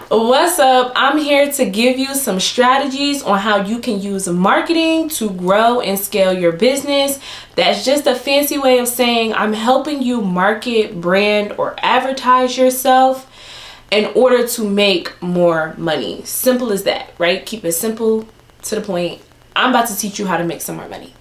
What's up? I'm here to give you some strategies on how you can use marketing to grow and scale your business. That's just a fancy way of saying I'm helping you market, brand, or advertise yourself in order to make more money. Simple as that, right? Keep it simple, to the point. I'm about to teach you how to make some more money.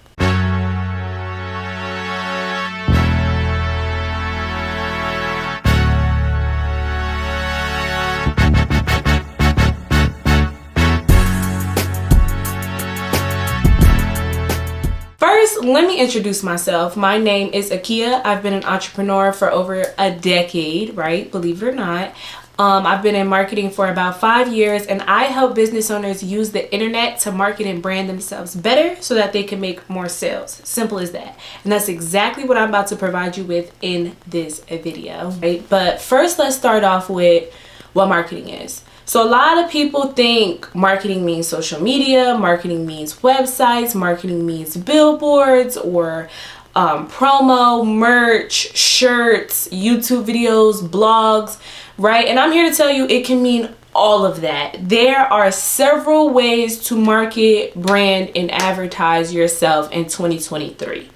First, let me introduce myself. My name is Akia. I've been an entrepreneur for over a decade, right? Believe it or not. I've been in marketing for about 5 years, and I help business owners use the internet to market and brand themselves better so that they can make more sales. Simple as that. And that's exactly what I'm about to provide you with in this video, right? But first, let's start off with what marketing is. So a lot of people think marketing means social media, marketing means websites, marketing means billboards or promo, merch, shirts, YouTube videos, blogs, right? And I'm here to tell you it can mean all of that. There are several ways to market, brand, and advertise yourself in 2023.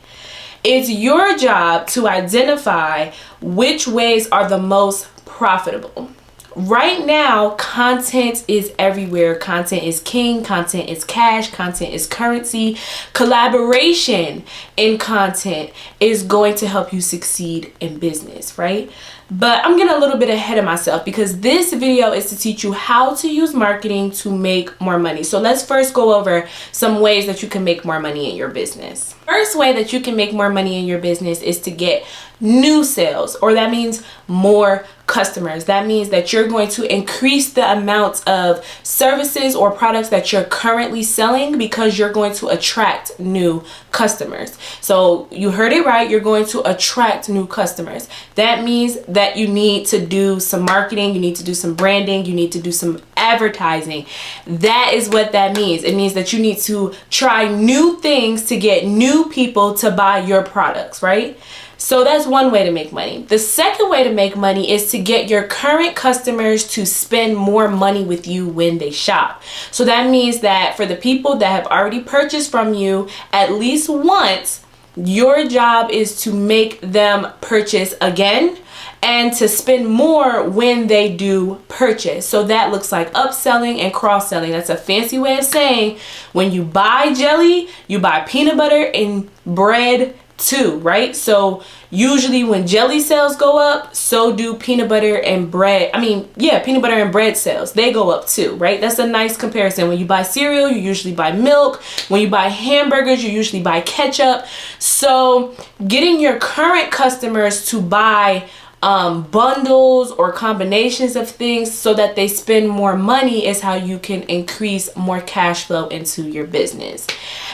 It's your job to identify which ways are the most profitable. Right now, content is everywhere. Content is king. Content is cash. Content is currency. Collaboration in content is going to help you succeed in business, right? But I'm getting a little bit ahead of myself because this video is to teach you how to use marketing to make more money. So let's first go over some ways that you can make more money in your business. First way that you can make more money in your business is to get new sales, or that means more customers. That means that you're going to increase the amount of services or products that you're currently selling because you're going to attract new customers. So you heard it right, you're going to attract new customers. That means that you need to do some marketing, you need to do some branding, you need to do some advertising. That is what that means. It means that you need to try new things to get new people to buy your products, right? So that's one way to make money. The second way to make money is to get your current customers to spend more money with you when they shop. So that means that for the people that have already purchased from you at least once, your job is to make them purchase again and to spend more when they do purchase. So that looks like upselling and cross-selling. That's a fancy way of saying when you buy jelly, you buy peanut butter and bread too, right? So usually when jelly sales go up, so do peanut butter and bread. Peanut butter and bread sales, they go up too, right? That's a nice comparison. When you buy cereal, you usually buy milk. When you buy hamburgers, you usually buy ketchup. So getting your current customers to buy bundles or combinations of things so that they spend more money is how you can increase more cash flow into your business.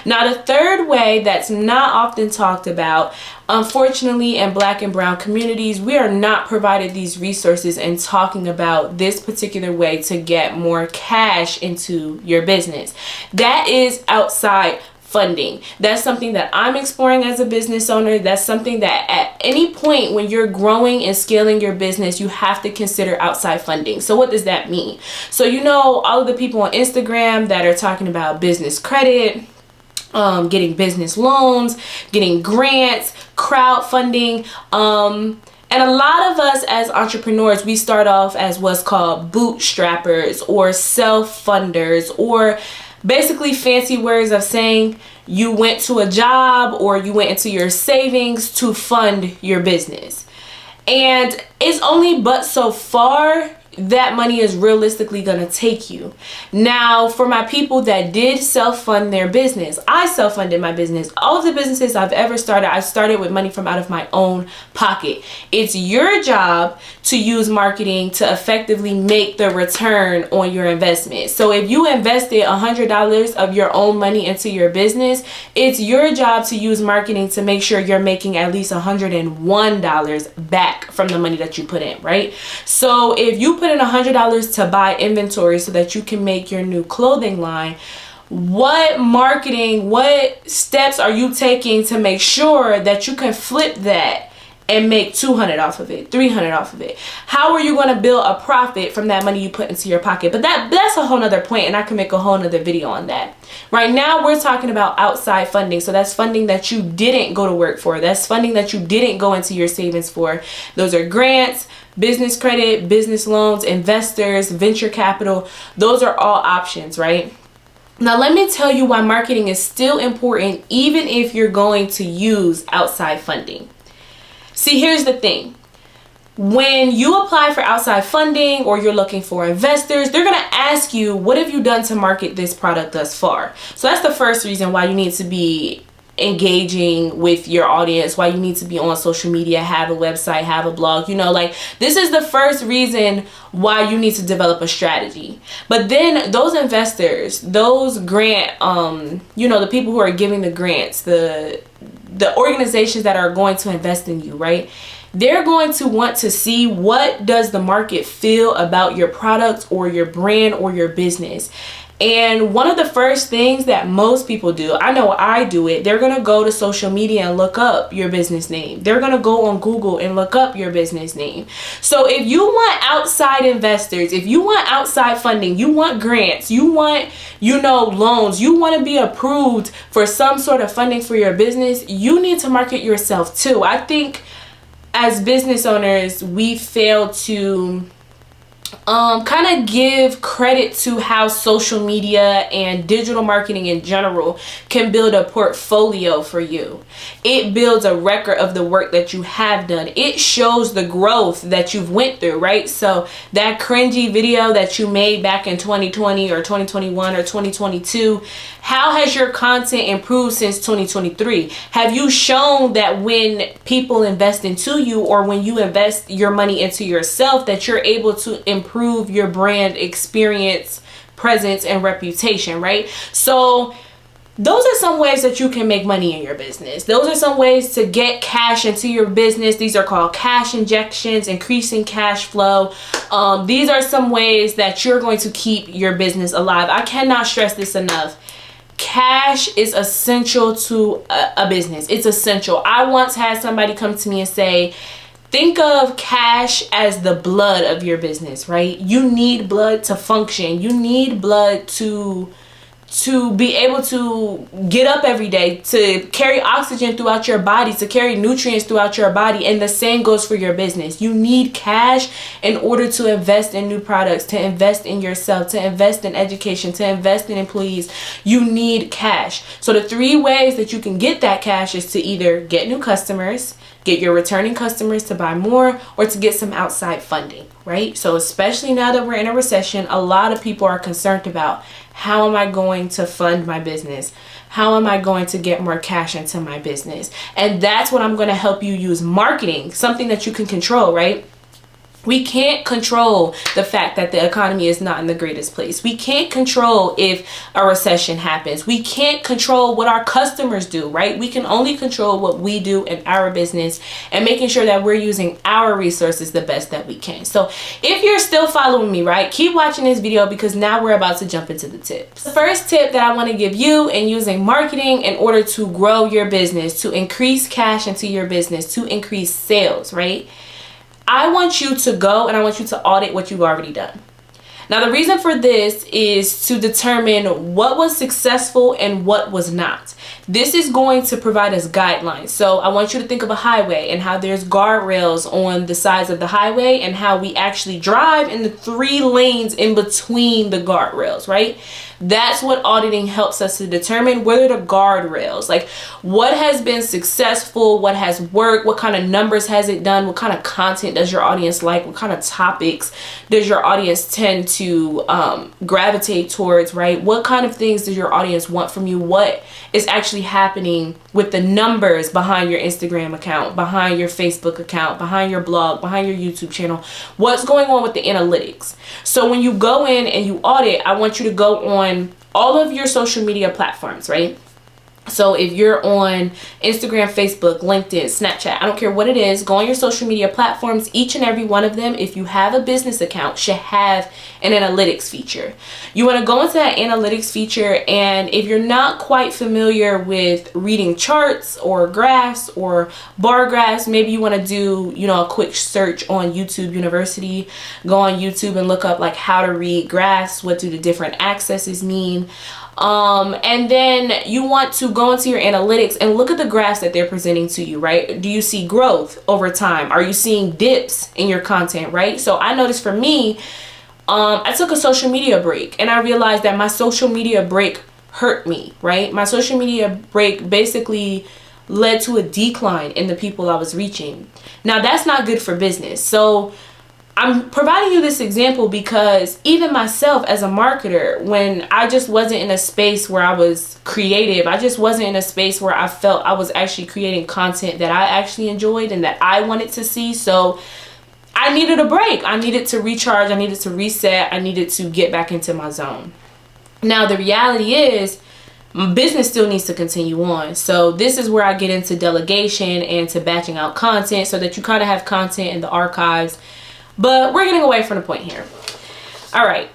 Now, the third way that's not often talked about, unfortunately, in Black and brown communities, we are not provided these resources and talking about this particular way to get more cash into your business. That is outside funding. That's something that I'm exploring as a business owner. That's something that at any point when you're growing and scaling your business, you have to consider outside funding. So what does that mean? So all of the people on Instagram that are talking about business credit, getting business loans, getting grants, crowdfunding, and a lot of us as entrepreneurs, we start off as what's called bootstrappers or self-funders, or basically fancy words of saying you went to a job or you went into your savings to fund your business. And it's only but so far that money is realistically going to take you. Now, for my people that did self-fund their business, I self-funded my business. All of the businesses I've ever started, I started with money from out of my own pocket. It's your job to use marketing to effectively make the return on your investment. So if you invested $100 of your own money into your business, it's your job to use marketing to make sure you're making at least $101 back from the money that you put in, right? So if you put in $100 to buy inventory so that you can make your new clothing line, what marketing, what steps are you taking to make sure that you can flip that and make 200 off of it, 300 off of it? How are you going to build a profit from that money you put into your pocket? But that's a whole nother point, and I can make a whole nother video on that. Right now we're talking about outside funding. So that's funding that you didn't go to work for. That's funding that you didn't go into your savings for. Those are grants, business credit, business loans, investors, venture capital. Those are all options, right? Now, let me tell you why marketing is still important even if you're going to use outside funding. See, here's the thing. When you apply for outside funding or you're looking for investors, they're going to ask you, what have you done to market this product thus far? So that's the first reason why you need to be engaging with your audience, why you need to be on social media, have a website, have a blog. Like, this is the first reason why you need to develop a strategy. But then those investors, those grant, the people who are giving the grants, the organizations that are going to invest in you, right? They're going to want to see, what does the market feel about your product or your brand or your business? And one of the first things that most people do, I know I do it, they're going to go to social media and look up your business name. They're going to go on Google and look up your business name. So if you want outside investors, if you want outside funding, you want grants, you want, loans, you want to be approved for some sort of funding for your business, you need to market yourself too. I think as business owners, we fail to kind of give credit to how social media and digital marketing in general can build a portfolio for you. It builds a record of the work that you have done. It shows the growth that you've went through, right? So that cringy video that you made back in 2020 or 2021 or 2022, how has your content improved since 2023? Have you shown that when people invest into you, or when you invest your money into yourself, that you're able to improve your brand experience, presence, and reputation, right? So those are some ways that you can make money in your business. Those are some ways to get cash into your business. These are called cash injections, increasing cash flow. These are some ways that you're going to keep your business alive. I cannot stress this enough. Cash is essential to a business. It's essential. I once had somebody come to me and say, think of cash as the blood of your business, right? You need blood to function. You need blood to be able to get up every day, to carry oxygen throughout your body, to carry nutrients throughout your body. And the same goes for your business. You need cash in order to invest in new products, to invest in yourself, to invest in education, to invest in employees. You need cash. So the three ways that you can get that cash is to either get new customers, get your returning customers to buy more, or to get some outside funding, right? So especially now that we're in a recession, a lot of people are concerned about, how am I going to fund my business? How am I going to get more cash into my business? And that's what I'm going to help you use marketing, something that you can control, right? We can't control the fact that the economy is not in the greatest place. We can't control if a recession happens. We can't control what our customers do, right? We can only control what we do in our business and making sure that we're using our resources the best that we can. So if you're still following me, right, keep watching this video, because now we're about to jump into the tips. The first tip that I want to give you in using marketing in order to grow your business, to increase cash into your business, to increase sales, right? I want you to go and I want you to audit what you've already done. Now, the reason for this is to determine what was successful and what was not. This is going to provide us guidelines. So I want you to think of a highway and how there's guardrails on the sides of the highway, and how we actually drive in the 3 lanes in between the guardrails, right? That's what auditing helps us to determine. Whether the guardrails, like what has been successful, what has worked, what kind of numbers has it done, what kind of content does your audience like, what kind of topics does your audience tend to gravitate towards, right? What kind of things does your audience want from you? What is actually happening with the numbers behind your Instagram account, behind your Facebook account, behind your blog, behind your YouTube channel? What's going on with the analytics? So when you go in and you audit, I want you to go on all of your social media platforms, right? So if you're on Instagram, Facebook, LinkedIn, Snapchat, I don't care what it is, go on your social media platforms. Each and every one of them, if you have a business account, should have an analytics feature. You want to go into that analytics feature, and if you're not quite familiar with reading charts or graphs or bar graphs, maybe you want to do, you know, a quick search on YouTube University. Go on YouTube and look up like how to read graphs, what do the different axes mean. And then you want to go into your analytics and look at the graphs that they're presenting to you, right? Do you see growth over time? Are you seeing dips in your content, right? So I noticed for me, I took a social media break, and I realized that my social media break hurt me, right? My social media break basically led to a decline in the people I was reaching. Now that's not good for business. So I'm providing you this example because even myself as a marketer, when I just wasn't in a space where I was creative, I just wasn't in a space where I felt I was actually creating content that I actually enjoyed and that I wanted to see. So I needed a break. I needed to recharge. I needed to reset. I needed to get back into my zone. Now, the reality is, business still needs to continue on. So this is where I get into delegation and to batching out content so that you kind of have content in the archives. But we're getting away from the point here. All right.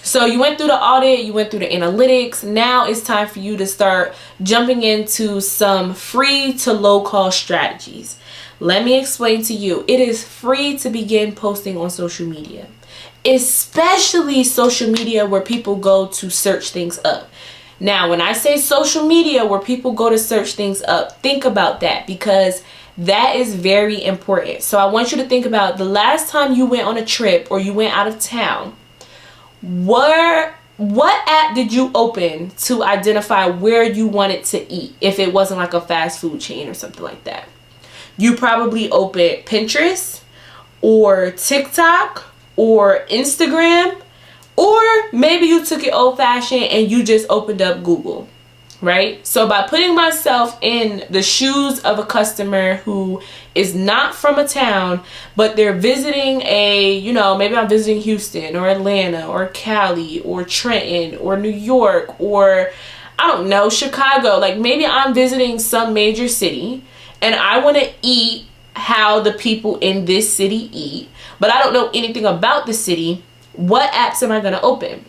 So you went through the audit, you went through the analytics. Now it's time for you to start jumping into some free to low cost strategies. Let me explain to you. It is free to begin posting on social media, especially social media where people go to search things up. Now, when I say social media where people go to search things up, think about that, because that is very important. So I want you to think about the last time you went on a trip or you went out of town. What app did you open to identify where you wanted to eat if it wasn't like a fast food chain or something like that? You probably opened Pinterest or TikTok or Instagram, or maybe you took it old-fashioned and you just opened up Google. Right? So by putting myself in the shoes of a customer who is not from a town, but they're visiting maybe I'm visiting Houston or Atlanta or Cali or Trenton or New York or I don't know, Chicago. Like maybe I'm visiting some major city and I want to eat how the people in this city eat, but I don't know anything about the city. What apps am I going to open?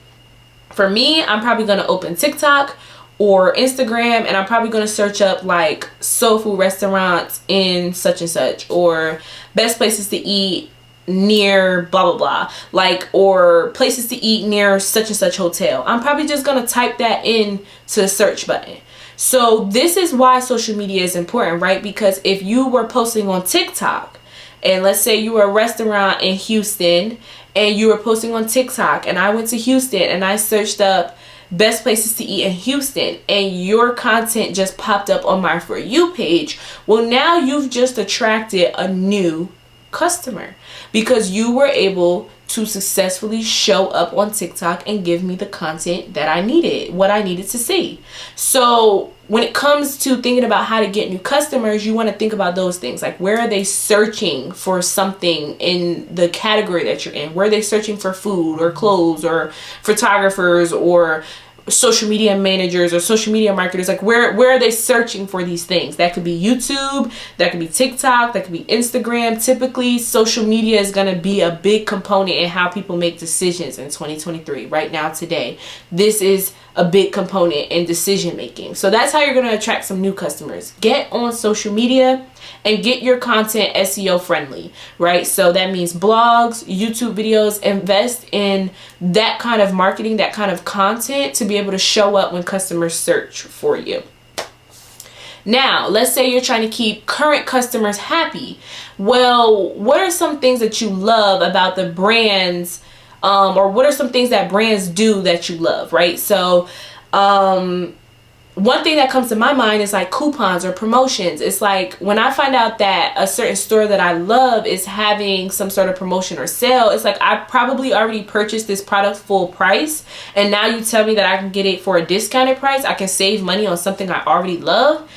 For me, I'm probably going to open TikTok or Instagram, and I'm probably going to search up like soul food restaurants in such and such, or best places to eat near blah blah blah, like, or places to eat near such and such hotel. I'm probably just going to type that in to the search button. So this is why social media is important, right? Because if you were posting on TikTok, and let's say you were a restaurant in Houston and you were posting on TikTok, and I went to Houston and I searched up best places to eat in Houston, and your content just popped up on my For You page, well, now you've just attracted a new customer because you were able to successfully show up on TikTok and give me the content that I needed, what I needed to see. So when it comes to thinking about how to get new customers, you want to think about those things. Like, where are they searching for something in the category that you're in? Where are they searching for food or clothes or photographers or social media managers or social media marketers? Like, where are they searching for these things? That could be YouTube, that could be TikTok, that could be Instagram. Typically, social media is going to be a big component in how people make decisions in 2023. Right now, today, this is a big component in decision making. So that's how you're going to attract some new customers. Get on social media and get your content SEO friendly, right? So that means blogs, YouTube videos. Invest in that kind of marketing, that kind of content to be able to show up when customers search for you. Now, let's say you're trying to keep current customers happy. Well, what are some things that you love about the brands, or what are some things that brands do that you love, right? So, one thing that comes to my mind is like coupons or promotions. It's like when I find out that a certain store that I love is having some sort of promotion or sale, it's like I probably already purchased this product full price, and now you tell me that I can get it for a discounted price. I can save money on something I already love.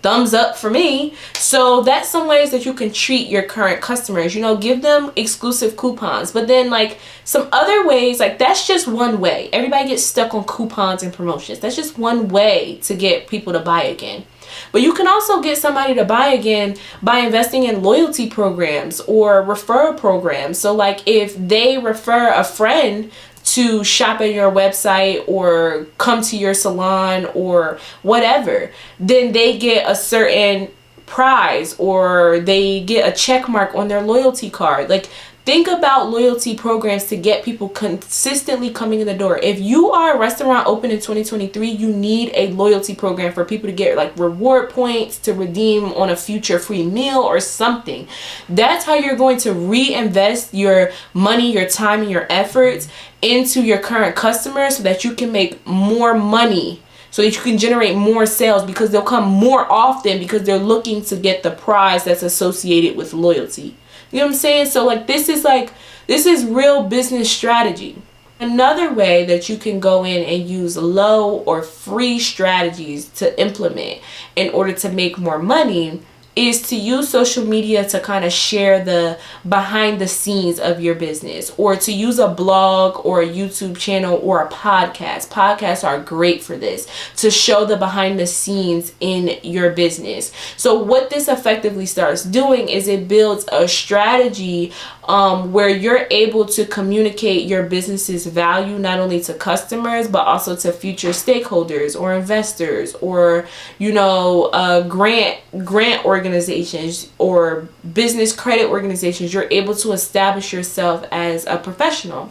thumbs up for me. So that's some ways that you can treat your current customers, you know, give them exclusive coupons. But then like some other ways, like that's just one way. Everybody gets stuck on coupons and promotions. That's just one way to get people to buy again. But you can also get somebody to buy again by investing in loyalty programs or referral programs. So like if they refer a friend to shop at your website or come to your salon or whatever, then they get a certain prize or they get a check mark on their loyalty card. Like, think about loyalty programs to get people consistently coming in the door. If you are a restaurant open in 2023, you need a loyalty program for people to get like reward points to redeem on a future free meal or something. That's how you're going to reinvest your money, your time, and your efforts into your current customers so that you can make more money, so that you can generate more sales, because they'll come more often because they're looking to get the prize that's associated with loyalty. You know what I'm saying? So like this is real business strategy. Another way that you can go in and use low or free strategies to implement in order to make more money is to use social media to kind of share the behind the scenes of your business, or to use a blog or a YouTube channel or a podcast. Podcasts are great for this, to show the behind the scenes in your business. So what this effectively starts doing is it builds a strategy where you're able to communicate your business's value not only to customers but also to future stakeholders or investors or, you know, grant organizations or business credit organizations. You're able to establish yourself as a professional.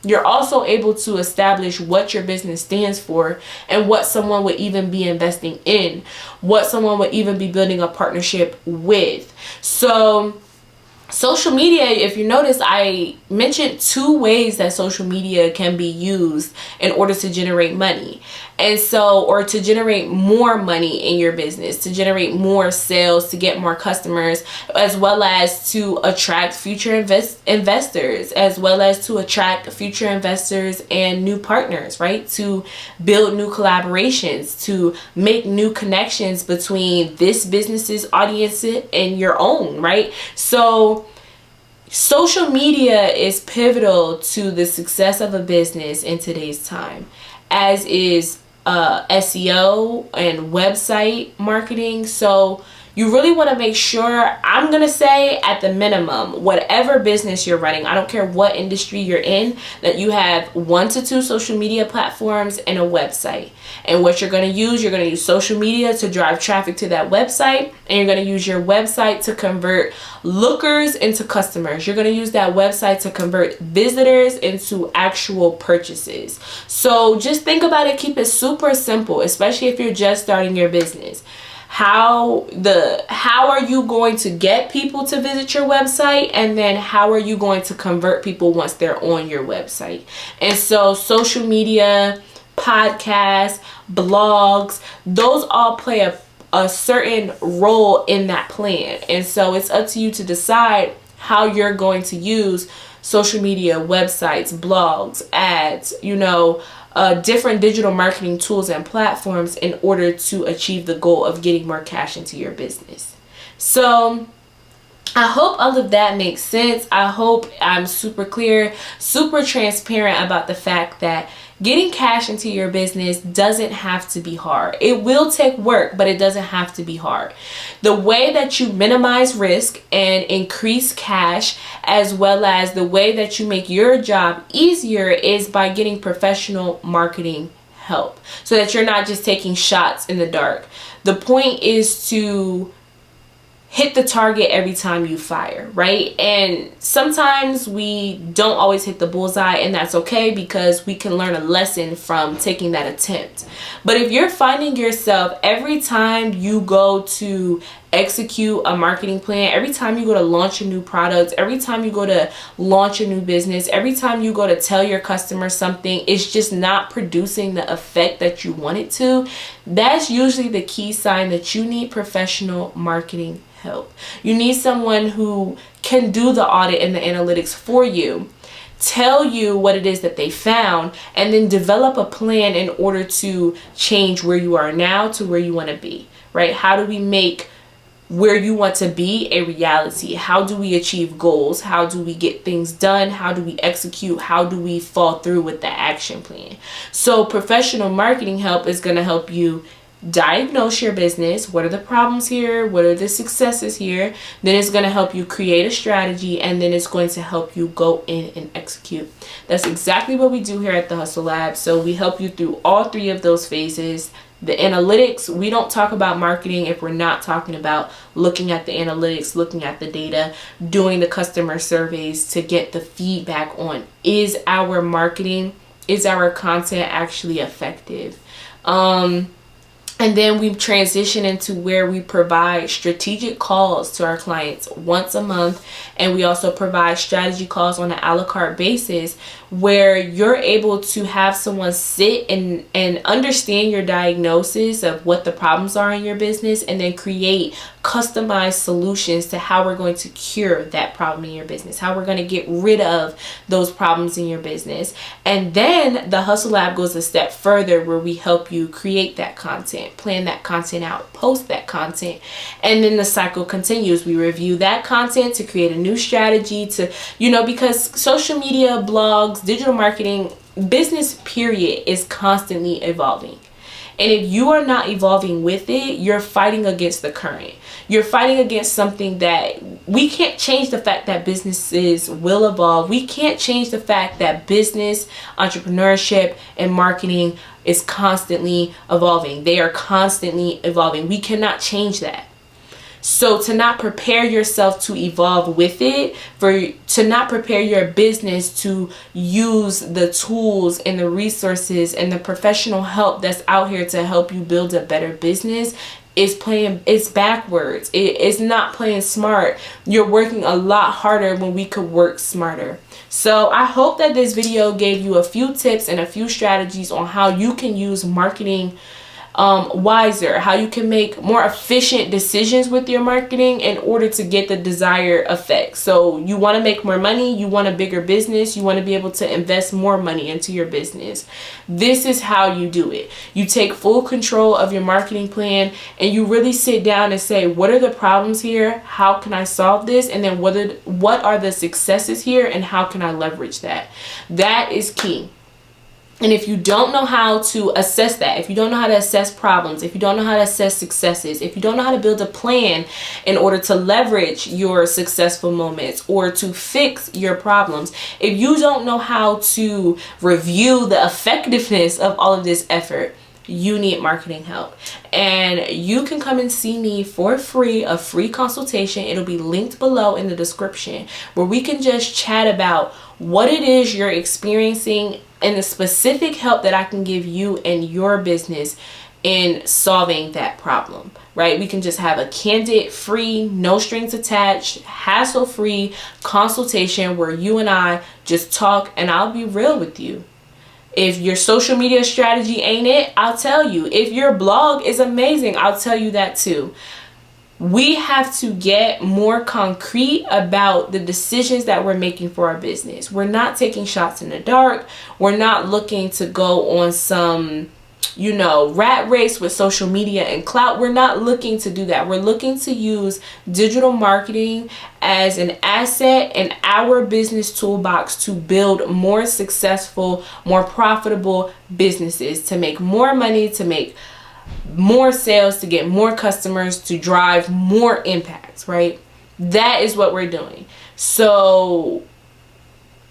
You're also able to establish what your business stands for and what someone would even be investing in, what someone would even be building a partnership with. So social media, if you notice, I mentioned 2 ways that social media can be used in order to generate money. And so, or to generate more money in your business, to generate more sales, to get more customers, as well as to attract future investors, as well as to attract future investors and new partners, right? To build new collaborations, to make new connections between this business's audience and your own, right? So social media is pivotal to the success of a business in today's time, as is SEO and website marketing. So you really want to make sure, I'm going to say at the minimum, whatever business you're running, I don't care what industry you're in, that you have 1 to 2 social media platforms and a website. And what you're going to use social media to drive traffic to that website, and you're going to use your website to convert lookers into customers. You're going to use that website to convert visitors into actual purchases. So just think about it, keep it super simple, especially if you're just starting your business. How are you going to get people to visit your website, and then how are you going to convert people once they're on your website? And so social media, podcasts, blogs, those all play a certain role in that plan. And so it's up to you to decide how you're going to use social media, websites, blogs, ads, different digital marketing tools and platforms in order to achieve the goal of getting more cash into your business. So I hope all of that makes sense. I hope I'm super clear, super transparent about the fact that getting cash into your business doesn't have to be hard. It will take work, but it doesn't have to be hard. The way that you minimize risk and increase cash, as well as the way that you make your job easier, is by getting professional marketing help, so that you're not just taking shots in the dark. The point is to hit the target every time you fire, right? And sometimes we don't always hit the bullseye, and that's okay, because we can learn a lesson from taking that attempt. But if you're finding yourself every time you go to execute a marketing plan, every time you go to launch a new product, every time you go to launch a new business, every time you go to tell your customer something, it's just not producing the effect that you want it to, that's usually the key sign that you need professional marketing help. You need someone who can do the audit and the analytics for you, tell you what it is that they found, and then develop a plan in order to change where you are now to where you want to be. right? How do we make where you want to be a reality? How do we achieve goals? How do we get things done? How do we execute? How do we follow through with the action plan? So professional marketing help is going to help you diagnose your business. What are the problems here? What are the successes here? Then it's going to help you create a strategy, and then it's going to help you go in and execute. That's exactly what we do here at the Hustle Lab. So we help you through all three of those phases. The analytics, we don't talk about marketing if we're not talking about looking at the analytics, looking at the data, doing the customer surveys to get the feedback on, is our marketing, is our content actually effective? And then we transition into where we provide strategic calls to our clients once a month. And we also provide strategy calls on an a la carte basis, where you're able to have someone sit and understand your diagnosis of what the problems are in your business, and then create customized solutions to how we're going to cure that problem in your business, how we're going to get rid of those problems in your business. And then the Hustle Lab goes a step further, where we help you create that content, plan that content out, post that content, and then the cycle continues. We review that content to create a new strategy to, because social media, blogs, digital marketing, business period is constantly evolving. And if you are not evolving with it, you're fighting against the current. You're fighting against something that we can't change. The fact that businesses will evolve. We can't change the fact that business, entrepreneurship, and marketing is constantly evolving. They are constantly evolving. We cannot change that. So to not prepare yourself to evolve with it, to not prepare your business to use the tools and the resources and the professional help that's out here to help you build a better business, it's backwards. It's not playing smart. You're working a lot harder when we could work smarter. So I hope that this video gave you a few tips and a few strategies on how you can use marketing wiser, how you can make more efficient decisions with your marketing in order to get the desired effect. So you want to make more money, you want a bigger business, you want to be able to invest more money into your business. This is how you do it. You take full control of your marketing plan, and you really sit down and say, what are the problems here? How can I solve this? And then what are the successes here, and how can I leverage that? That is key. And if you don't know how to assess that, if you don't know how to assess problems, if you don't know how to assess successes, if you don't know how to build a plan in order to leverage your successful moments or to fix your problems, if you don't know how to review the effectiveness of all of this effort, you need marketing help. And you can come and see me for free, a free consultation. It'll be linked below in the description, where we can just chat about what it is you're experiencing and the specific help that I can give you and your business in solving that problem, right? We can just have a candid, free, no strings attached, hassle-free consultation where you and I just talk, and I'll be real with you. If your social media strategy ain't it, I'll tell you. If your blog is amazing, I'll tell you that too. We have to get more concrete about the decisions that we're making for our business. We're not taking shots in the dark. We're not looking to go on some, rat race with social media and clout. We're not looking to do that. We're looking to use digital marketing as an asset in our business toolbox to build more successful, more profitable businesses, to make more money, to make more sales, to get more customers, to drive more impacts, right? That is what we're doing. So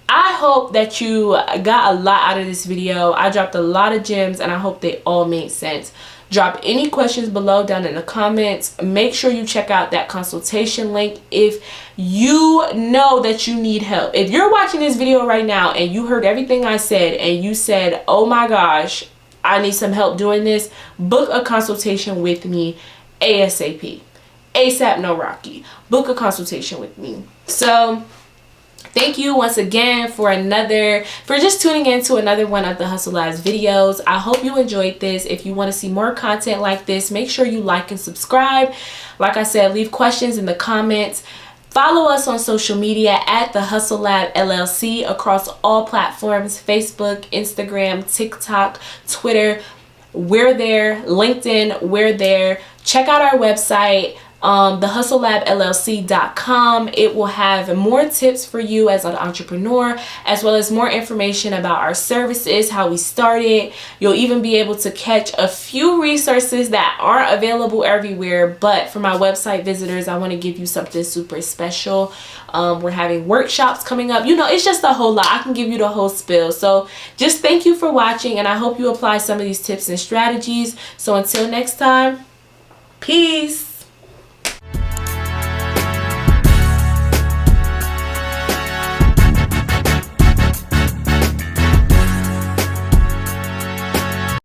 I hope that you got a lot out of this video. I dropped a lot of gems, and I hope they all made sense. Drop any questions below down in the comments. Make sure you check out that consultation link if you know that you need help. If you're watching this video right now and you heard everything I said and you said, oh my gosh, I need some help doing this, book a consultation with me ASAP. ASAP, no Rocky. Book a consultation with me. So thank you once again for just tuning in to another one of the Hustle Labs videos. I hope you enjoyed this. If you want to see more content like this, make sure you like and subscribe. Like I said, leave questions in the comments. Follow us on social media at The Hustle Lab LLC across all platforms: Facebook, Instagram, TikTok, Twitter. we're there. LinkedIn, we're there. Check out our website, thehustleLabLLC.com. It will have more tips for you as an entrepreneur, as well as more information about our services, how we started. You'll even be able to catch a few resources that aren't available everywhere, but for my website visitors, I want to give you something super special. We're having workshops coming up. You know, it's just a whole lot. I can give you the whole spill. So just thank you for watching, and I hope you apply some of these tips and strategies. So until next time, peace.